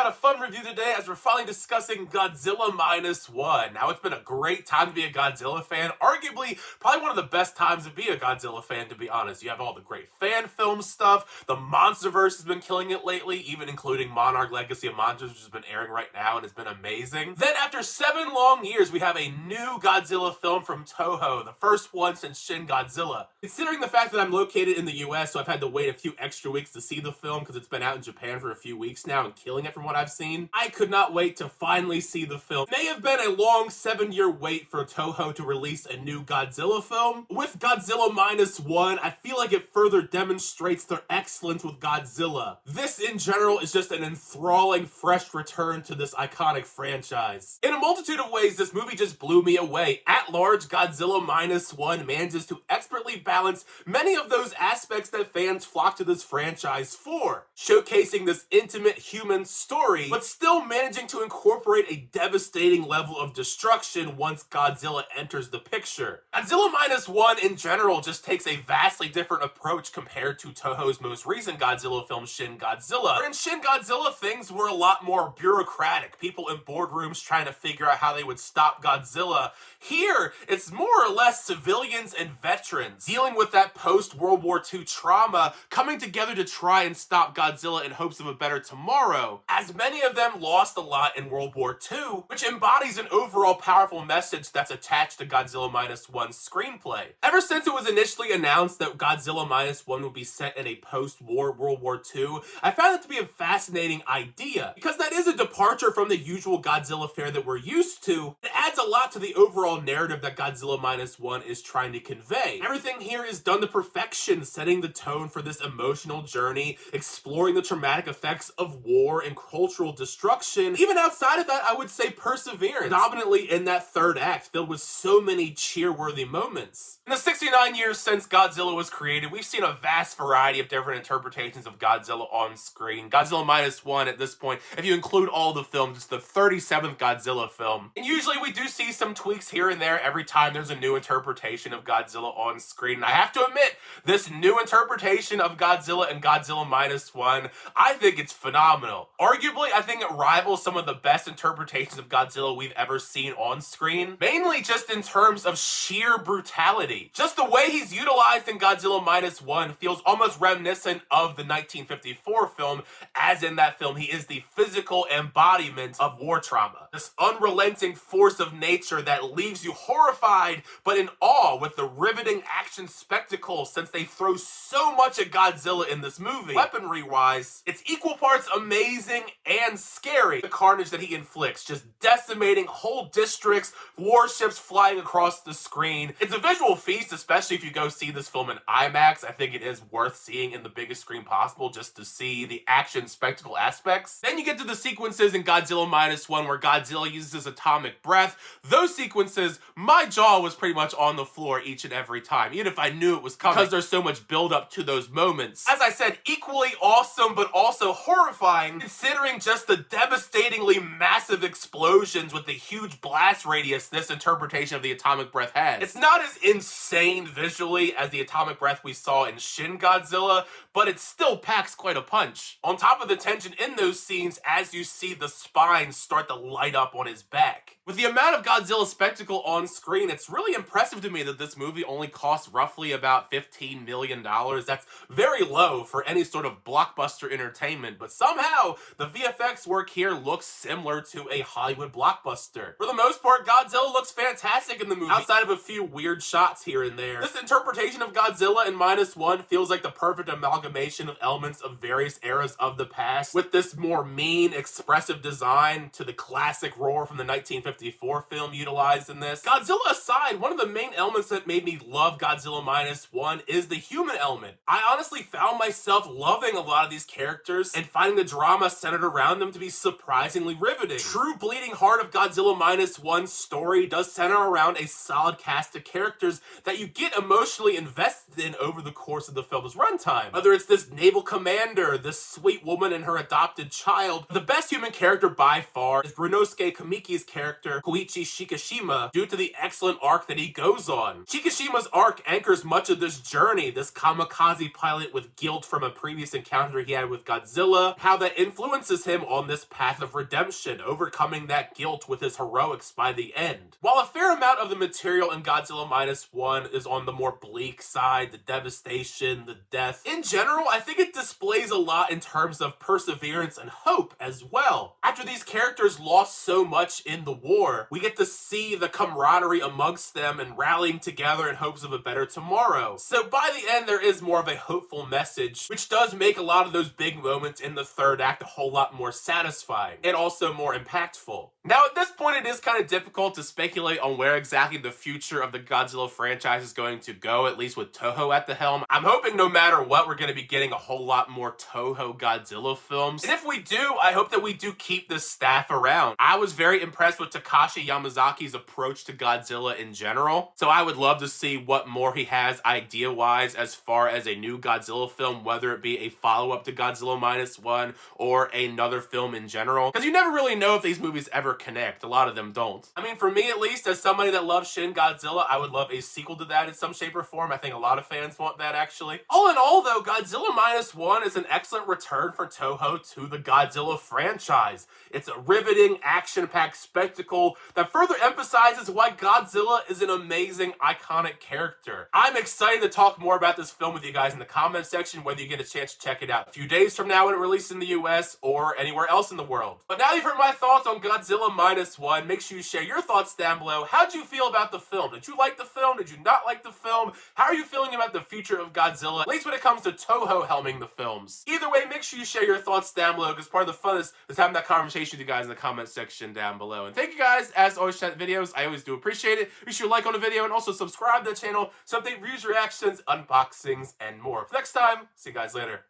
got a fun review today as we're finally discussing Godzilla Minus One. Now, it's been a great time to be a Godzilla fan. Arguably, probably one of the best times to be a Godzilla fan, to be honest. You have all the great fan film stuff. The MonsterVerse has been killing it lately, even including Monarch Legacy of Monsters, which has been airing right now and has been amazing. Then, after 7 long years, we have a new Godzilla film from Toho, the first one since Shin Godzilla. Considering the fact that I'm located in the US, so I've had to wait a few extra weeks to see the film because it's been out in Japan for a few weeks now and killing it from what I've seen, I could not wait to finally see the film. It may have been a long 7-year wait for Toho to release a new Godzilla film. With Godzilla Minus One, I feel like it further demonstrates their excellence with Godzilla. This, in general, is just an enthralling, fresh return to this iconic franchise. In a multitude of ways, this movie just blew me away. At large, Godzilla Minus One manages to expertly balance many of those aspects that fans flock to this franchise for, showcasing this intimate human story, but still managing to incorporate a devastating level of destruction once Godzilla enters the picture. Godzilla Minus One, in general, just takes a vastly different approach compared to Toho's most recent Godzilla film, Shin Godzilla. In Shin Godzilla, things were a lot more bureaucratic. People in boardrooms trying to figure out how they would stop Godzilla. Here, it's more or less civilians and veterans dealing with that post-World War II trauma, coming together to try and stop Godzilla in hopes of a better tomorrow, as many of them lost a lot in World War II, which embodies an overall powerful message that's attached to Godzilla Minus One's screenplay. Ever since it was initially announced that Godzilla Minus One would be set in a post-war World War II, I found it to be a fascinating idea, because that is a departure from the usual Godzilla fare that we're used to. It adds a lot to the overall narrative that Godzilla Minus One is trying to convey. Everything here is done to perfection, setting the tone for this emotional journey, exploring the traumatic effects of war and cultural destruction. Even outside of that, I would say perseverance, dominantly in that third act, filled with so many cheer-worthy moments. In the 69 years since Godzilla was created, we've seen a vast variety of different interpretations of Godzilla on screen. Godzilla Minus One, at this point, if you include all the films, it's the 37th Godzilla film. And usually we do see some tweaks here and there every time there's a new interpretation of Godzilla on screen. And I have to admit, this new interpretation of Godzilla and Godzilla Minus One, I think it's phenomenal. Arguably, I think it rivals some of the best interpretations of Godzilla we've ever seen on screen, mainly just in terms of sheer brutality. Just the way he's utilized in Godzilla Minus One feels almost reminiscent of the 1954 film, as in that film he is the physical embodiment of war trauma. This unrelenting force of nature that leaves you horrified but in awe with the riveting action spectacle, since they throw so much at Godzilla in this movie. Weaponry-wise, it's equal parts amazing and scary. The carnage that he inflicts, just decimating whole districts, warships flying across the screen. It's a visual feast, especially if you go see this film in IMAX. I think it is worth seeing in the biggest screen possible just to see the action spectacle aspects. Then you get to the sequences in Godzilla Minus One where Godzilla uses his atomic breath. Those sequences, my jaw was pretty much on the floor each and every time, even if I knew it was coming, because there's so much build up to those moments. As I said, equally awesome but also horrifying, considering just the devastatingly massive explosions with the huge blast radius this interpretation of the atomic breath has. It's not as insane visually as the atomic breath we saw in Shin Godzilla, but it still packs quite a punch. On top of the tension in those scenes, as you see the spine start to light up on his back. With the amount of Godzilla spectacle on screen, it's really impressive to me that this movie only cost roughly about $15 million. That's very low for any sort of blockbuster entertainment, but somehow the VFX work here looks similar to a Hollywood blockbuster. For the most part, Godzilla looks fantastic in the movie, outside of a few weird shots here and there. This interpretation of Godzilla in Minus One feels like the perfect amalgamation of elements of various eras of the past, with this more mean, expressive design to the classic roar from the 1954 film utilized in this. Godzilla aside, one of the main elements that made me love Godzilla Minus One is the human element. I honestly found myself loving a lot of these characters and finding the drama centered around them to be surprisingly riveting. True bleeding heart of Godzilla Minus One's story does center around a solid cast of characters that you get emotionally invested in over the course of the film's runtime. Whether it's this naval commander, this sweet woman and her adopted child, the best human character by far is Ryunosuke Kamiki's character character, Koichi Shikishima, due to the excellent arc that he goes on. Shikishima's arc anchors much of this journey, this kamikaze pilot with guilt from a previous encounter he had with Godzilla, how that influences him on this path of redemption, overcoming that guilt with his heroics by the end. While a fair amount of the material in Godzilla Minus One is on the more bleak side, the devastation, the death, in general, I think it displays a lot in terms of perseverance and hope as well. After these characters lost so much in the war, we get to see the camaraderie amongst them and rallying together in hopes of a better tomorrow. So by the end, there is more of a hopeful message, which does make a lot of those big moments in the third act a whole lot more satisfying and also more impactful. Now, at this point, it is kind of difficult to speculate on where exactly the future of the Godzilla franchise is going to go, at least with Toho at the helm. I'm hoping no matter what, we're going to be getting a whole lot more Toho Godzilla films. And if we do, I hope that we do keep this staff around. I was very impressed with Takashi Yamazaki's approach to Godzilla in general, so I would love to see what more he has idea-wise as far as a new Godzilla film, whether it be a follow-up to Godzilla Minus One or another film in general, because you never really know if these movies ever connect. A lot of them don't. I mean, for me at least, as somebody that loves Shin Godzilla, I would love a sequel to that in some shape or form. I think a lot of fans want that, actually. All in all, though, Godzilla Minus One is an excellent return for Toho to the Godzilla franchise. It's a riveting, action-packed spectacle that further emphasizes why Godzilla is an amazing, iconic character. I'm excited to talk more about this film with you guys in the comment section, whether you get a chance to check it out a few days from now when it releases in the US or anywhere else in the world. But now you've heard my thoughts on Godzilla Minus One, make sure you share your thoughts down below. How'd you feel about the film? Did you like the film? Did you not like the film? How are you feeling about the future of Godzilla, at least when it comes to Toho helming the films? Either way, make sure you share your thoughts down below, because part of the fun is having that conversation with you guys in the comment section down below. And thank you guys, as always, for videos. I always do appreciate it. Be sure to like on the video and also subscribe to the channel so update reviews, reactions, unboxings, and more. For next time, see you guys later.